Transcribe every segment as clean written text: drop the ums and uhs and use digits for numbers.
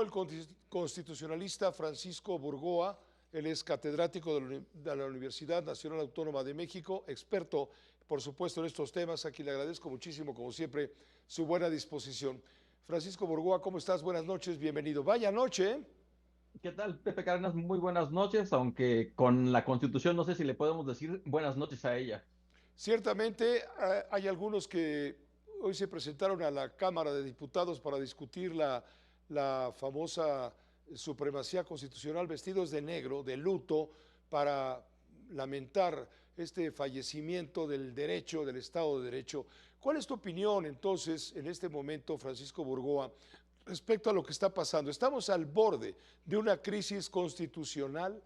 El constitucionalista Francisco Burgoa, él es catedrático de la Universidad Nacional Autónoma de México, experto, por supuesto, en estos temas, a quien le agradezco muchísimo, como siempre, su buena disposición. Francisco Burgoa, ¿cómo estás? Buenas noches, bienvenido. Vaya noche, ¿eh? ¿Qué tal, Pepe Cárdenas? Muy buenas noches, aunque con la Constitución no sé si le podemos decir buenas noches a ella. Ciertamente hay algunos que hoy se presentaron a la Cámara de Diputados para discutir la famosa supremacía constitucional vestidos de negro, de luto, para lamentar este fallecimiento del derecho, del Estado de Derecho. ¿Cuál es tu opinión entonces en este momento, Francisco Burgoa, respecto a lo que está pasando? ¿Estamos al borde de una crisis constitucional?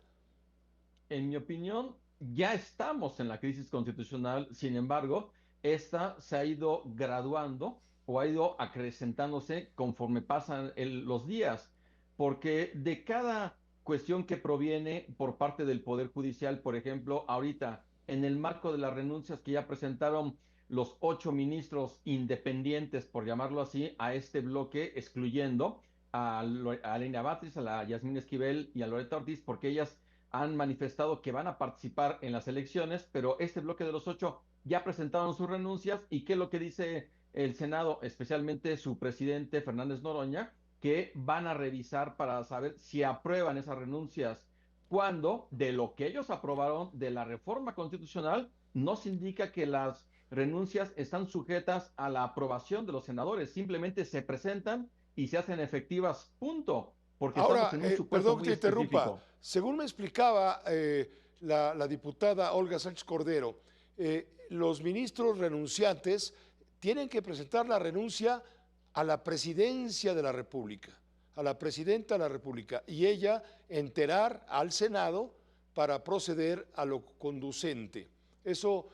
En mi opinión, ya estamos en la crisis constitucional, sin embargo, esta se ha ido graduando o ha ido acrecentándose conforme pasan los días, porque de cada cuestión que proviene por parte del Poder Judicial, por ejemplo, ahorita, en el marco de las renuncias que ya presentaron los 8 ministros independientes, por llamarlo así, a este bloque, excluyendo a Elena Batres, a la Yasmín Esquivel y a Loretta Ortiz, porque ellas han manifestado que van a participar en las elecciones, pero este bloque de los 8 ya presentaron sus renuncias. ¿Y qué es lo que dice el Senado, especialmente su presidente Fernández Noroña? Que van a revisar para saber si aprueban esas renuncias, cuando de lo que ellos aprobaron de la reforma constitucional no se indica que las renuncias están sujetas a la aprobación de los senadores, simplemente se presentan y se hacen efectivas, punto, porque estamos Ahora, en un supuesto perdón que muy te interrumpa, específico. según me explicaba la diputada Olga Sánchez Cordero, los ministros renunciantes tienen que presentar la renuncia a la presidencia de la República, a la presidenta de la República, y ella enterar al Senado para proceder a lo conducente. Eso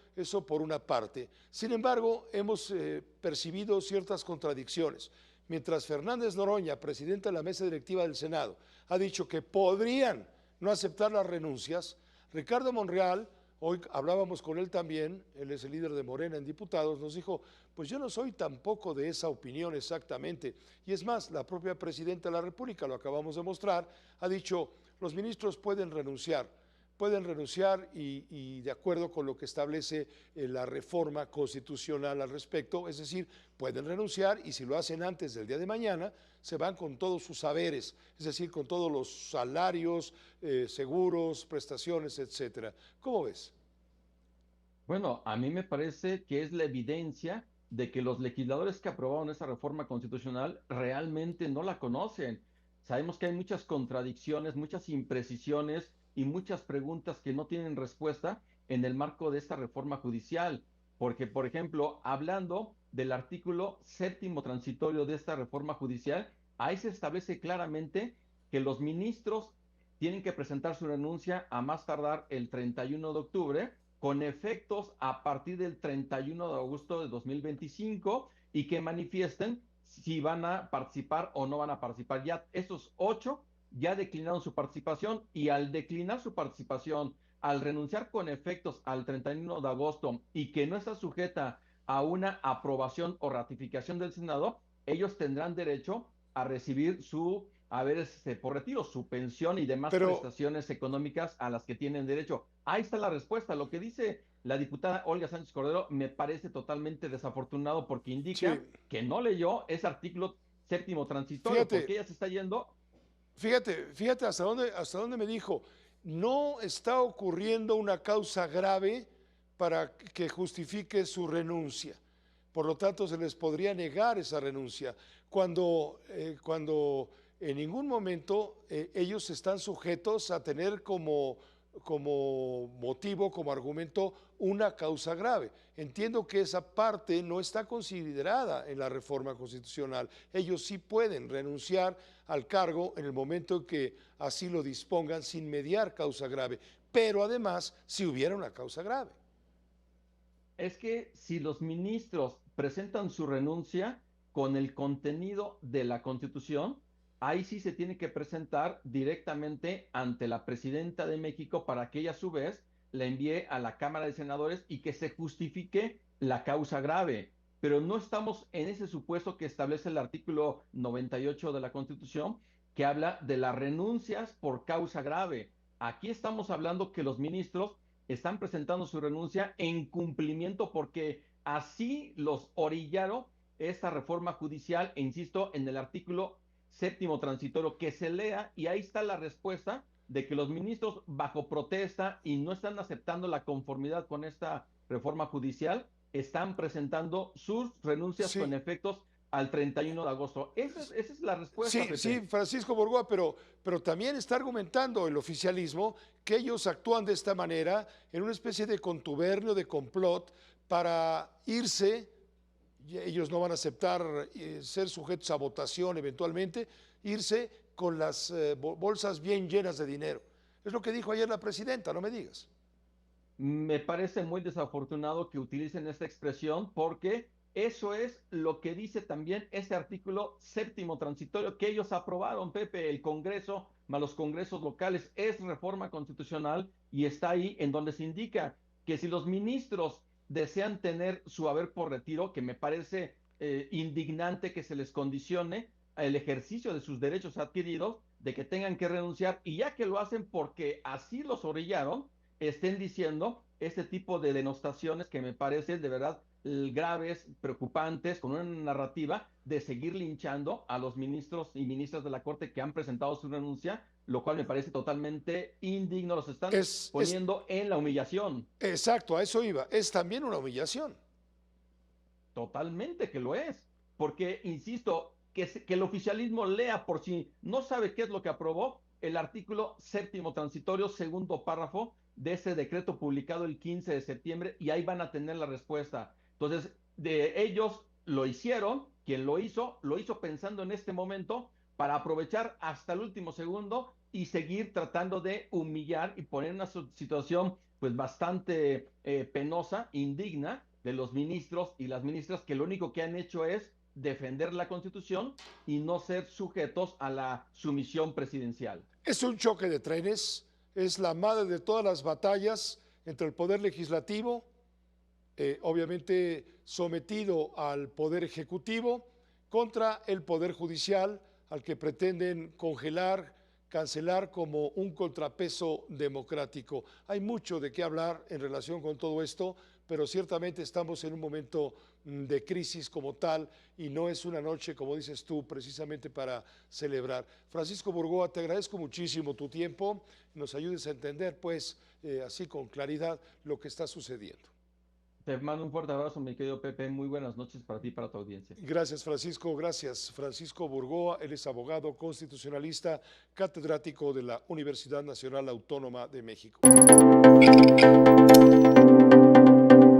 por una parte. Sin embargo, hemos percibido ciertas contradicciones. Mientras Fernández Noroña, presidente de la mesa directiva del Senado, ha dicho que podrían no aceptar las renuncias, Ricardo Monreal, hoy hablábamos con él también, él es el líder de Morena en diputados, nos dijo, pues yo no soy tampoco de esa opinión exactamente. Y es más, la propia presidenta de la República, lo acabamos de mostrar, ha dicho, los ministros pueden renunciar y de acuerdo con lo que establece la reforma constitucional al respecto, es decir, pueden renunciar y si lo hacen antes del día de mañana, se van con todos sus saberes, es decir, con todos los salarios, seguros, prestaciones, etcétera. ¿Cómo ves? Bueno, a mí me parece que es la evidencia de que los legisladores que aprobaron esa reforma constitucional realmente no la conocen. Sabemos que hay muchas contradicciones, muchas imprecisiones y muchas preguntas que no tienen respuesta en el marco de esta reforma judicial. Porque, por ejemplo, hablando del artículo séptimo transitorio de esta reforma judicial, ahí se establece claramente que los ministros tienen que presentar su renuncia a más tardar el 31 de octubre, con efectos a partir del 31 de agosto de 2025, y que manifiesten si van a participar o no van a participar. Ya esos 8 ya declinaron su participación, y al declinar su participación, al renunciar con efectos al 31 de agosto y que no está sujeta a una aprobación o ratificación del Senado, ellos tendrán derecho a recibir su haber por retiro, su pensión y demás Pero prestaciones económicas a las que tienen derecho. Ahí está la respuesta. Lo que dice la diputada Olga Sánchez Cordero me parece totalmente desafortunado, porque sí, indica que no leyó ese artículo séptimo transitorio, porque fíjate, ella se está yendo. fíjate hasta dónde me dijo, no está ocurriendo una causa grave para que justifique su renuncia. Por lo tanto, se les podría negar esa renuncia, cuando en ningún momento ellos están sujetos a tener como motivo, como argumento, una causa grave. Entiendo que esa parte no está considerada en la reforma constitucional. Ellos sí pueden renunciar al cargo en el momento en que así lo dispongan sin mediar causa grave, pero además si hubiera una causa grave. Es que si los ministros presentan su renuncia con el contenido de la Constitución, ahí sí se tiene que presentar directamente ante la presidenta de México, para que ella a su vez la envíe a la Cámara de Senadores y que se justifique la causa grave. pero no estamos en ese supuesto que establece el artículo 98 de la Constitución, que habla de las renuncias por causa grave. Aquí estamos hablando que los ministros están presentando su renuncia en cumplimiento porque así los orillaron esta reforma judicial, e insisto, en el artículo séptimo transitorio, que se lea y ahí está la respuesta de que los ministros bajo protesta y no están aceptando la conformidad con esta reforma judicial, están presentando sus renuncias con Sí, efectos al 31 de agosto. Esa es la respuesta, sí, sí, Pepe. Francisco Borgoa, pero también está argumentando el oficialismo que ellos actúan de esta manera en una especie de contubernio, de complot para irse. Ellos no van a aceptar ser sujetos a votación eventualmente, irse con las bolsas bien llenas de dinero. Es lo que dijo ayer la presidenta, no me digas. Me parece muy desafortunado que utilicen esta expresión porque eso es lo que dice también este artículo séptimo transitorio que ellos aprobaron, Pepe, el Congreso, más los congresos locales, es reforma constitucional y está ahí en donde se indica que si los ministros desean tener su haber por retiro, que me parece indignante que se les condicione el ejercicio de sus derechos adquiridos, de que tengan que renunciar y ya que lo hacen porque así los orillaron, estén diciendo este tipo de denostaciones que me parecen de verdad graves, preocupantes, con una narrativa de seguir linchando a los ministros y ministras de la Corte que han presentado su renuncia, lo cual me parece totalmente indigno. Los están Es poniendo en la humillación. exacto, a eso iba. Es también una humillación. Totalmente que lo es. Porque, insisto, que el oficialismo lea por si no sabe qué es lo que aprobó el artículo séptimo transitorio, segundo párrafo de ese decreto publicado el 15 de septiembre y ahí van a tener la respuesta. Entonces, de ellos lo hicieron, quien lo hizo pensando en este momento para aprovechar hasta el último segundo y seguir tratando de humillar y poner una situación pues bastante penosa, indigna de los ministros y las ministras que lo único que han hecho es defender la Constitución y no ser sujetos a la sumisión presidencial. Es un choque de trenes, es la madre de todas las batallas entre el poder legislativo, obviamente sometido al poder ejecutivo, contra el poder judicial, al que pretenden congelar, cancelar como un contrapeso democrático. Hay mucho de qué hablar en relación con todo esto, pero ciertamente estamos en un momento de crisis como tal y no es una noche, como dices tú, precisamente para celebrar. Francisco Burgoa, te agradezco muchísimo tu tiempo, nos ayudes a entender, pues, así con claridad lo que está sucediendo. Te mando un fuerte abrazo, mi querido Pepe. Muy buenas noches para ti y para tu audiencia. Gracias, Francisco. Gracias, Francisco Burgoa. Él es abogado constitucionalista, catedrático de la Universidad Nacional Autónoma de México.